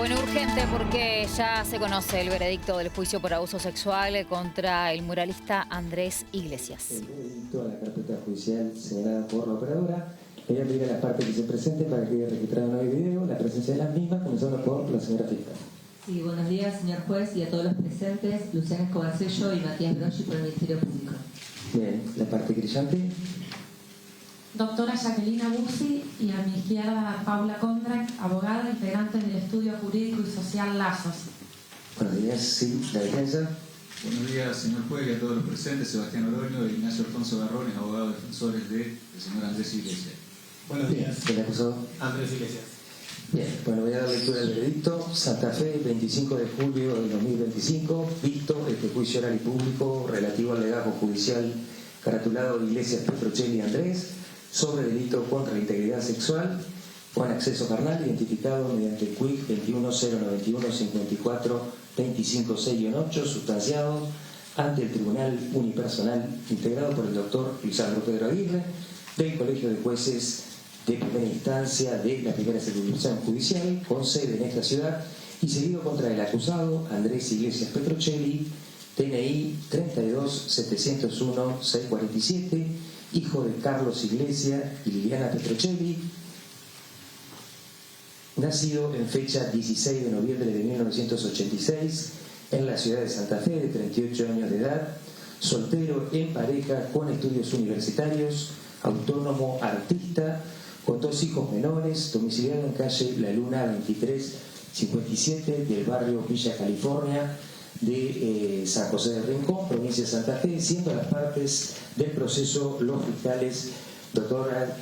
Bueno, urgente porque ya se conoce el veredicto del juicio por abuso sexual contra el muralista Andrés Iglesias. El veredicto a la carpeta judicial señalada por la operadora. Le voy a pedir a las partes que se presenten para que quede registrado en el video la presencia de las mismas, comenzando por la señora fiscal. Sí, buenos días, señor juez, y a todos los presentes, Luciana Escobarcello y Matías Broggi por el Ministerio Público. Bien, la parte querellante. Doctora Jacqueline Bussi y a mi izquierda Paula Kondrack, abogada, integrante del Estudio Jurídico y Social Lazos. Buenos días, sí, la defensa. Buenos días, señor juez, y a todos los presentes, Sebastián Oroño e Ignacio Alfonso Garrones, abogados defensores del señor Andrés Iglesias. Buenos días. ¿El acusado? Andrés Iglesias. Bien, bueno, voy a dar lectura del veredicto. Santa Fe, 25 de julio del 2025, dicto este juicio oral y público relativo al legajo judicial caratulado Iglesias Petrocelli Andrés sobre delito contra la integridad sexual con acceso carnal identificado mediante el CUIC 21-091-54-25-6-8 sustanciado ante el Tribunal Unipersonal integrado por el doctor Lisandro Pedro Aguirre del Colegio de Jueces de Primera Instancia de la Primera Circunscripción Judicial con sede en esta ciudad y seguido contra el acusado Andrés Iglesias Petrocelli, TNI 32-701-647, hijo de Carlos Iglesias y Liliana Petrocelli, nacido en fecha 16 de noviembre de 1986 en la ciudad de Santa Fe, de 38 años de edad, soltero, en pareja, con estudios universitarios, autónomo, artista, con 2 hijos menores, domiciliado en calle La Luna 2357 del barrio Villa California de San José del Rincón, provincia de Santa Fe, siendo las partes del proceso los fiscales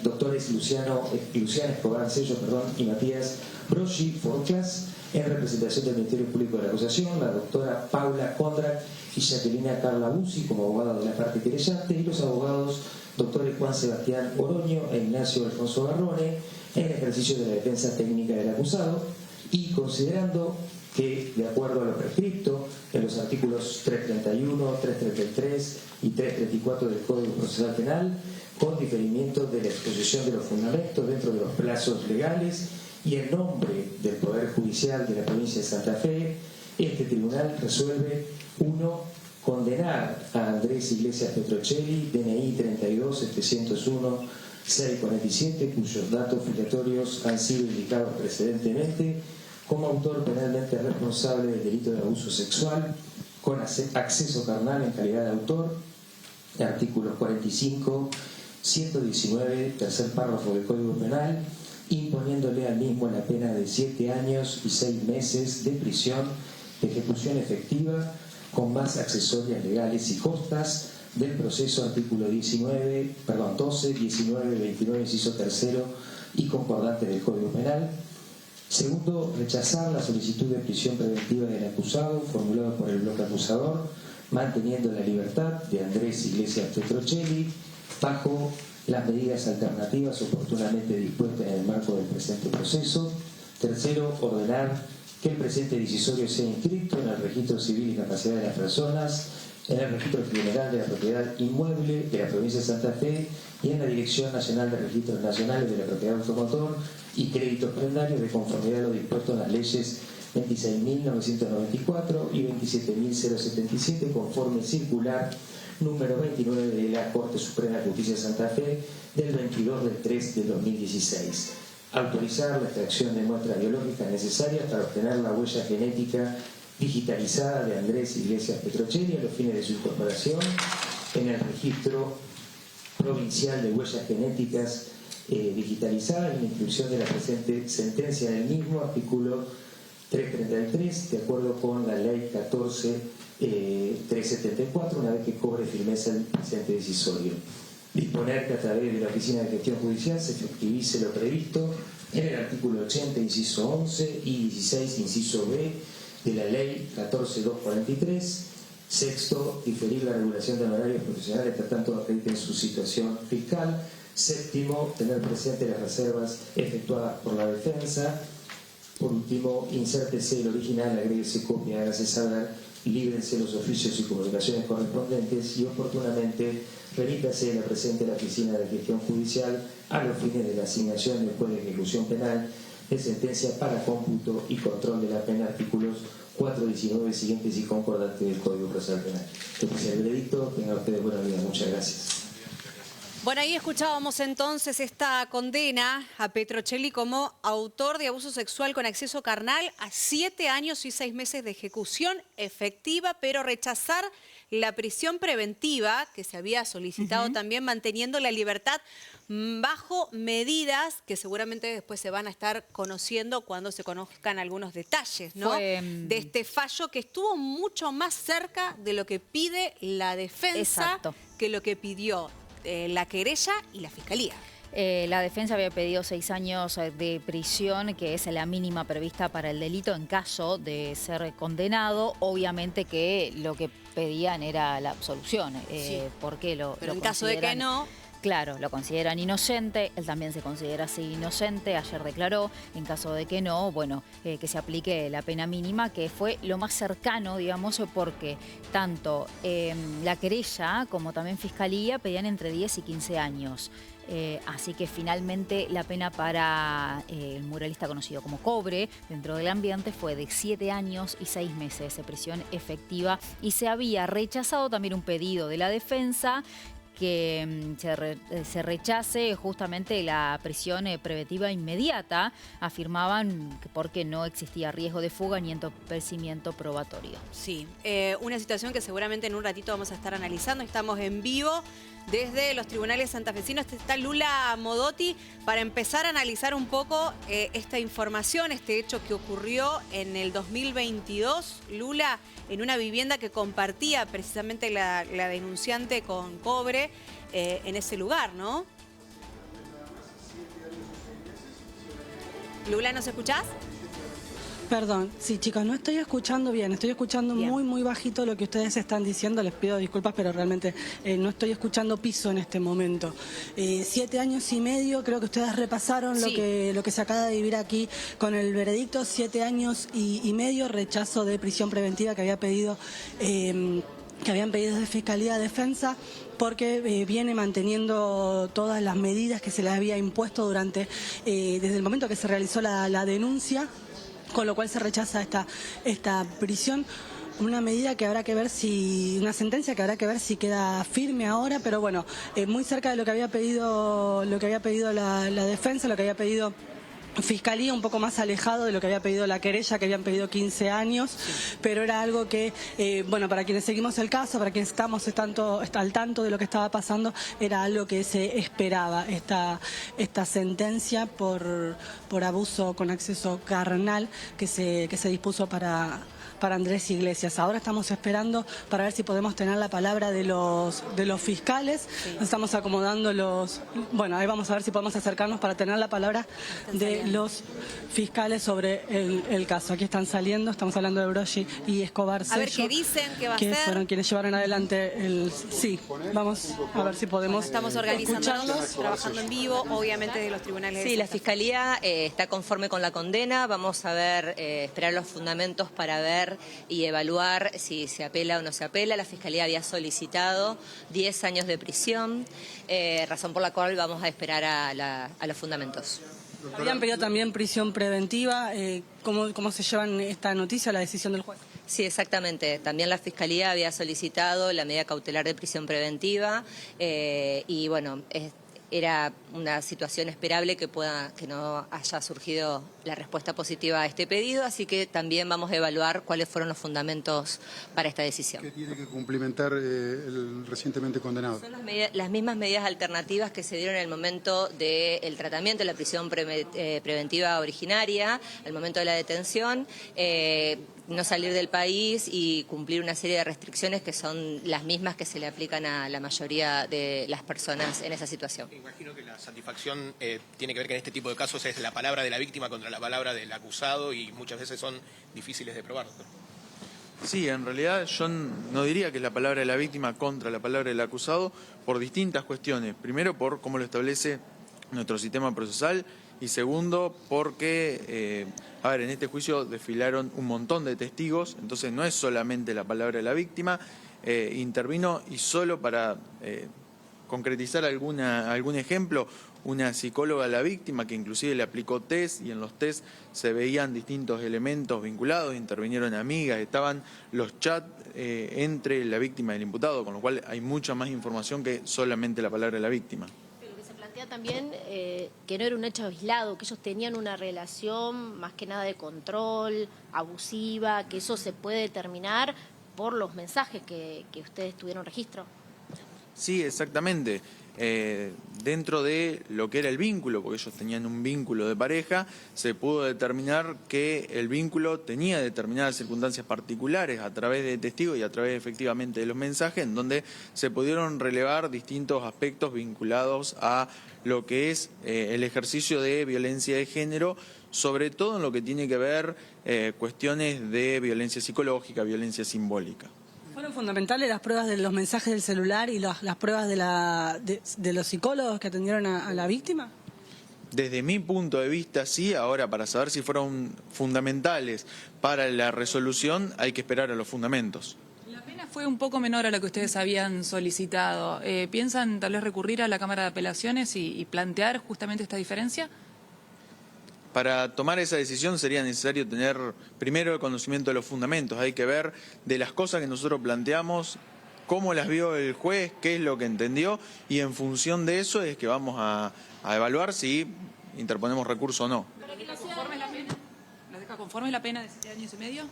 doctores Luciana Escobarcello y Matías Broggi Forclas, en representación del Ministerio Público de la Acusación, la doctora Paula Kondrack y Jacqueline Carla Bussi como abogado de la parte querellante, y los abogados doctores Juan Sebastián Oroño e Ignacio Alfonso Garrones en el ejercicio de la defensa técnica del acusado, y considerando que, de acuerdo a lo prescripto en los artículos 331, 333 y 334 del Código Procesal Penal, con diferimiento de la exposición de los fundamentos dentro de los plazos legales y en nombre del Poder Judicial de la provincia de Santa Fe, este tribunal resuelve: 1. Condenar a Andrés Iglesias Petrocelli, DNI 32-701-647, cuyos datos filiatorios han sido indicados precedentemente, como autor penalmente responsable del delito de abuso sexual con acceso carnal en calidad de autor, artículos 45, 119, tercer párrafo del Código Penal, imponiéndole al mismo la pena de 7 años y 6 meses de prisión de ejecución efectiva con más accesorias legales y costas del proceso, artículo 12, 19, 29, inciso tercero y concordante del Código Penal. Segundo, rechazar la solicitud de prisión preventiva del acusado formulado por el bloque acusador, manteniendo la libertad de Andrés Iglesias Petrocelli bajo las medidas alternativas oportunamente dispuestas en el marco del presente proceso. Tercero, ordenar que el presente decisorio sea inscrito en el Registro Civil y Capacidad de las Personas, en el Registro General de la Propiedad Inmueble de la provincia de Santa Fe y en la Dirección Nacional de Registros Nacionales de la Propiedad Automotor y Créditos Prendaarios, de conformidad a lo dispuesto en las leyes 26.994 y 27.077, conforme circular número 29 de la Corte Suprema de Justicia de Santa Fe del 22/3/2016. Autorizar la extracción de muestras biológicas necesarias para obtener la huella genética digitalizada de Andrés Iglesias Petrocelli a los fines de su incorporación en el registro provincial de huellas genéticas digitalizadas y la inscripción de la presente sentencia del mismo, artículo 333, de acuerdo con la ley 14.374, una vez que cobre firmeza el presente decisorio. Disponer que a través de la Oficina de Gestión Judicial se efectivice lo previsto en el artículo 80, inciso 11 y 16, inciso B de la ley 14.243. Sexto, diferir la regulación de honorarios profesionales hasta tanto acrediten su situación fiscal. Séptimo, tener presente las reservas efectuadas por la defensa. Por último, insértese el original, agréguese copia, hágase saber, líbrense los oficios y comunicaciones correspondientes y oportunamente remítase la presente a la Oficina de Gestión Judicial a los fines de la asignación del juez de ejecución penal de sentencia para cómputo y control de la pena, artículos 419 siguientes y concordantes del Código Procesal Penal. Este es el veredicto. Tengan ustedes buena vida. Muchas gracias. Bueno, ahí escuchábamos entonces esta condena a Petrocelli como autor de abuso sexual con acceso carnal a 7 años y 6 meses de ejecución efectiva, pero rechazar la prisión preventiva que se había solicitado también, manteniendo la libertad bajo medidas que seguramente después se van a estar conociendo cuando se conozcan algunos detalles, ¿no? De este fallo que estuvo mucho más cerca de lo que pide la defensa que lo que pidió la querella y la fiscalía. La defensa había pedido 6 años de prisión, que es la mínima prevista para el delito en caso de ser condenado. Obviamente que lo que pedían era la absolución. Porque pero en caso de que no... Claro, lo consideran inocente, él también se considera así inocente, ayer declaró, en caso de que no, bueno, que se aplique la pena mínima, que fue lo más cercano, digamos, porque tanto la querella como también fiscalía pedían entre 10 y 15 años. Así que finalmente la pena para el muralista conocido como Cobre dentro del ambiente fue de 7 años y 6 meses de prisión efectiva, y se había rechazado también un pedido de la defensa que se rechace justamente la prisión preventiva inmediata. Afirmaban que porque no existía riesgo de fuga ni entorpecimiento probatorio. Sí, una situación que seguramente en un ratito vamos a estar analizando. Estamos en vivo desde los tribunales santafesinos. Está Lula Modotti para empezar a analizar un poco esta información, este hecho que ocurrió en el 2022. Lula, en una vivienda que compartía precisamente la denunciante con Cobre en ese lugar, ¿no? Lula, ¿nos escuchás? Perdón, sí, chicos, no estoy escuchando bien, estoy escuchando muy bajito lo que ustedes están diciendo, les pido disculpas, pero realmente no estoy escuchando piso en este momento. 7 años y medio, creo que ustedes repasaron lo que se acaba de vivir aquí con el veredicto, 7 años y medio, rechazo de prisión preventiva que habían pedido de Fiscalía de Defensa, porque viene manteniendo todas las medidas que se le había impuesto durante, desde el momento que se realizó la denuncia, con lo cual se rechaza esta prisión. Una medida que habrá que ver una sentencia que habrá que ver si queda firme ahora, pero bueno, muy cerca de lo que había pedido la defensa, lo que había pedido Fiscalía, un poco más alejado de lo que había pedido la querella, que habían pedido 15 años, pero era algo que, bueno, para quienes seguimos el caso, para quienes estamos al tanto de lo que estaba pasando, era algo que se esperaba, esta sentencia por abuso con acceso carnal que se dispuso para Andrés Iglesias. Ahora estamos esperando para ver si podemos tener la palabra de los fiscales. Nos estamos acomodando bueno, ahí vamos a ver si podemos acercarnos para tener la palabra de los fiscales sobre el caso. Aquí están saliendo, estamos hablando de Broggi y Escobar Sello. A ver qué dicen, qué va a ser. Que fueron quienes llevaron adelante Sí, vamos a ver si podemos Estamos organizándonos, trabajando en vivo, obviamente de los tribunales. Sí, la Fiscalía está conforme con la condena. Vamos a ver, esperar los fundamentos para ver y evaluar si se apela o no se apela. La Fiscalía había solicitado 10 años de prisión, razón por la cual vamos a esperar a los fundamentos. Habían pedido también prisión preventiva. ¿Cómo se llevan esta noticia, la decisión del juez? Sí, exactamente. También la Fiscalía había solicitado la medida cautelar de prisión preventiva y bueno, era una situación esperable que no haya surgido la respuesta positiva a este pedido, así que también vamos a evaluar cuáles fueron los fundamentos para esta decisión. ¿Qué tiene que cumplimentar el recientemente condenado? Son las mismas medidas alternativas que se dieron en el momento del tratamiento de la prisión preventiva originaria, al momento de la detención, no salir del país y cumplir una serie de restricciones que son las mismas que se le aplican a la mayoría de las personas en esa situación. Imagino que la satisfacción tiene que ver que en este tipo de casos es la palabra de la víctima contra la palabra del acusado y muchas veces son difíciles de probar. Sí, en realidad yo no diría que es la palabra de la víctima contra la palabra del acusado por distintas cuestiones. Primero, por cómo lo establece nuestro sistema procesal, y segundo, porque, en este juicio desfilaron un montón de testigos, entonces no es solamente la palabra de la víctima, intervino y solo para concretizar algún ejemplo, una psicóloga a la víctima que inclusive le aplicó test y en los test se veían distintos elementos vinculados, intervinieron amigas, estaban los chats entre la víctima y el imputado, con lo cual hay mucha más información que solamente la palabra de la víctima. Pero que se plantea también que no era un hecho aislado, que ellos tenían una relación más que nada de control, abusiva, que eso se puede determinar por los mensajes que ustedes tuvieron registro. Sí, exactamente. Dentro de lo que era el vínculo, porque ellos tenían un vínculo de pareja, se pudo determinar que el vínculo tenía determinadas circunstancias particulares a través de testigos y a través efectivamente de los mensajes, en donde se pudieron relevar distintos aspectos vinculados a lo que es el ejercicio de violencia de género, sobre todo en lo que tiene que ver cuestiones de violencia psicológica, violencia simbólica. ¿Fueron fundamentales las pruebas de los mensajes del celular y las pruebas de los psicólogos que atendieron a la víctima? Desde mi punto de vista, sí. Ahora, para saber si fueron fundamentales para la resolución, hay que esperar a los fundamentos. La pena fue un poco menor a la que ustedes habían solicitado. ¿Piensan tal vez recurrir a la Cámara de Apelaciones y plantear justamente esta diferencia? Para tomar esa decisión sería necesario tener primero el conocimiento de los fundamentos. Hay que ver de las cosas que nosotros planteamos, cómo las vio el juez, qué es lo que entendió, y en función de eso es que vamos a evaluar si interponemos recurso o no. ¿Para que la conforme la pena? ¿La deja conforme la pena de 7 años y medio?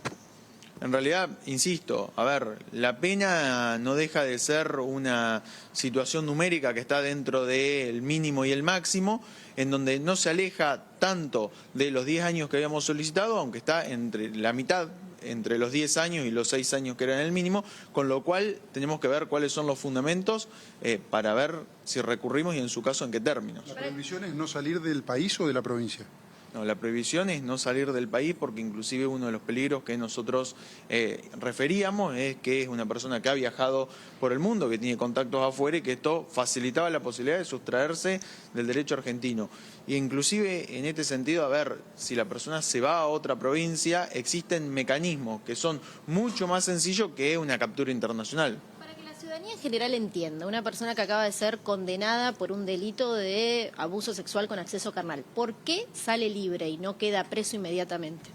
En realidad, insisto, a ver, la pena no deja de ser una situación numérica que está dentro del mínimo y el máximo, en donde no se aleja tanto de los 10 años que habíamos solicitado, aunque está entre la mitad, entre los 10 años y los 6 años que eran el mínimo, con lo cual tenemos que ver cuáles son los fundamentos para ver si recurrimos y en su caso en qué términos. ¿La prohibición es no salir del país o de la provincia? No, la prohibición es no salir del país porque inclusive uno de los peligros que nosotros referíamos es que es una persona que ha viajado por el mundo, que tiene contactos afuera y que esto facilitaba la posibilidad de sustraerse del derecho argentino. Y inclusive en este sentido, a ver, si la persona se va a otra provincia, existen mecanismos que son mucho más sencillos que una captura internacional. La ciudadanía en general entienda, una persona que acaba de ser condenada por un delito de abuso sexual con acceso carnal, ¿por qué sale libre y no queda preso inmediatamente?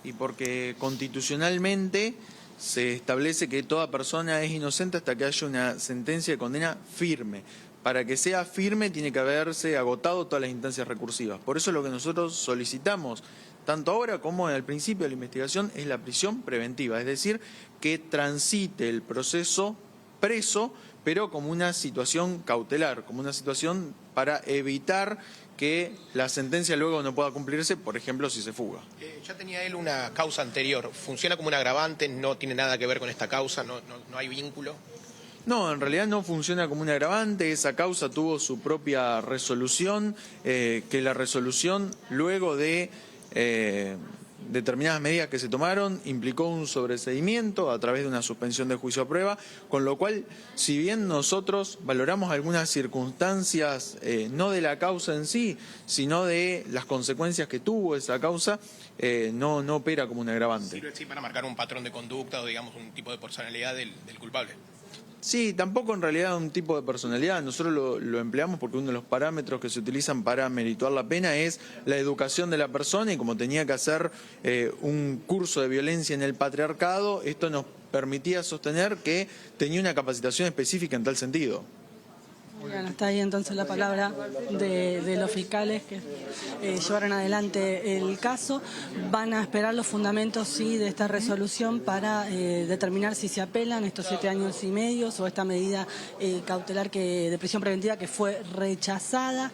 Y porque constitucionalmente se establece que toda persona es inocente hasta que haya una sentencia de condena firme. Para que sea firme tiene que haberse agotado todas las instancias recursivas. Por eso lo que nosotros solicitamos, tanto ahora como al principio de la investigación, es la prisión preventiva, es decir, que transite el proceso preso, pero como una situación cautelar, como una situación para evitar que la sentencia luego no pueda cumplirse, por ejemplo, si se fuga. Ya tenía él una causa anterior, ¿funciona como un agravante? ¿No tiene nada que ver con esta causa? ¿No hay vínculo? No, en realidad no funciona como un agravante. Esa causa tuvo su propia resolución, que la resolución, luego de determinadas medidas que se tomaron, implicó un sobreseimiento a través de una suspensión de juicio a prueba, con lo cual, si bien nosotros valoramos algunas circunstancias, no de la causa en sí, sino de las consecuencias que tuvo esa causa, no opera como un agravante. ¿Sirve para marcar un patrón de conducta o, digamos, un tipo de personalidad del culpable? Sí, tampoco en realidad un tipo de personalidad. Nosotros lo empleamos porque uno de los parámetros que se utilizan para merituar la pena es la educación de la persona, y como tenía que hacer un curso de violencia en el patriarcado, esto nos permitía sostener que tenía una capacitación específica en tal sentido. Bueno, está ahí entonces la palabra de los fiscales que llevaron adelante el caso. Van a esperar los fundamentos, sí, de esta resolución para determinar si se apelan estos 7 años y medio o esta medida cautelar de prisión preventiva que fue rechazada.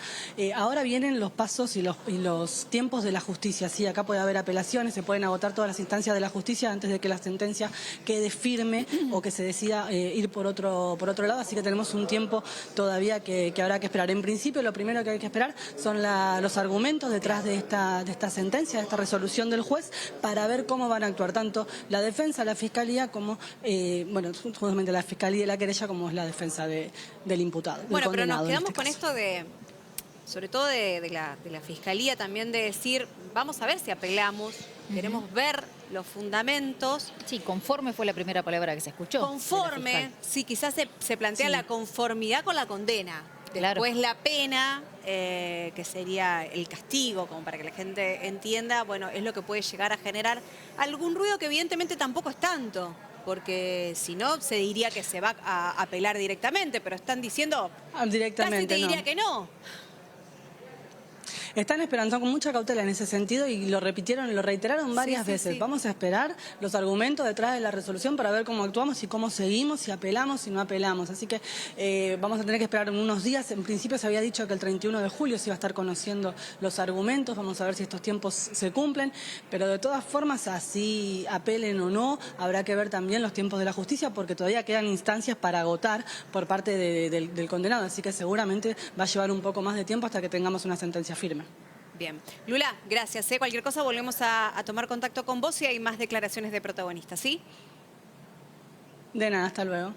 Ahora vienen los pasos y los tiempos de la justicia. Sí, acá puede haber apelaciones, se pueden agotar todas las instancias de la justicia antes de que la sentencia quede firme o que se decida ir por otro lado. Así que tenemos un tiempo todavía que habrá que esperar. En principio, lo primero que hay que esperar son los argumentos detrás de esta sentencia, de esta resolución del juez, para ver cómo van a actuar tanto la defensa, la fiscalía, como, justamente la fiscalía y la querella, como es la defensa del imputado. Bueno, pero nos quedamos con esto de sobre todo de la Fiscalía también, de decir, vamos a ver si apelamos, queremos ver los fundamentos. Sí, conforme fue la primera palabra que se escuchó. Conforme, sí, quizás se plantea la conformidad con la condena. Después la pena, que sería el castigo, como para que la gente entienda, bueno, es lo que puede llegar a generar algún ruido que evidentemente tampoco es tanto. Porque si no, se diría que se va a apelar directamente, pero están diciendo, directamente, casi te diría que no. Están esperando con mucha cautela en ese sentido y lo repitieron y lo reiteraron varias veces. Vamos a esperar los argumentos detrás de la resolución para ver cómo actuamos y cómo seguimos, si apelamos, si no apelamos. Así que vamos a tener que esperar unos días. En principio se había dicho que el 31 de julio se iba a estar conociendo los argumentos. Vamos a ver si estos tiempos se cumplen. Pero de todas formas, así apelen o no, habrá que ver también los tiempos de la justicia porque todavía quedan instancias para agotar por parte del condenado. Así que seguramente va a llevar un poco más de tiempo hasta que tengamos una sentencia firme. Bien. Lula, gracias. Cualquier cosa volvemos a tomar contacto con vos si hay más declaraciones de protagonistas, ¿sí? De nada, hasta luego.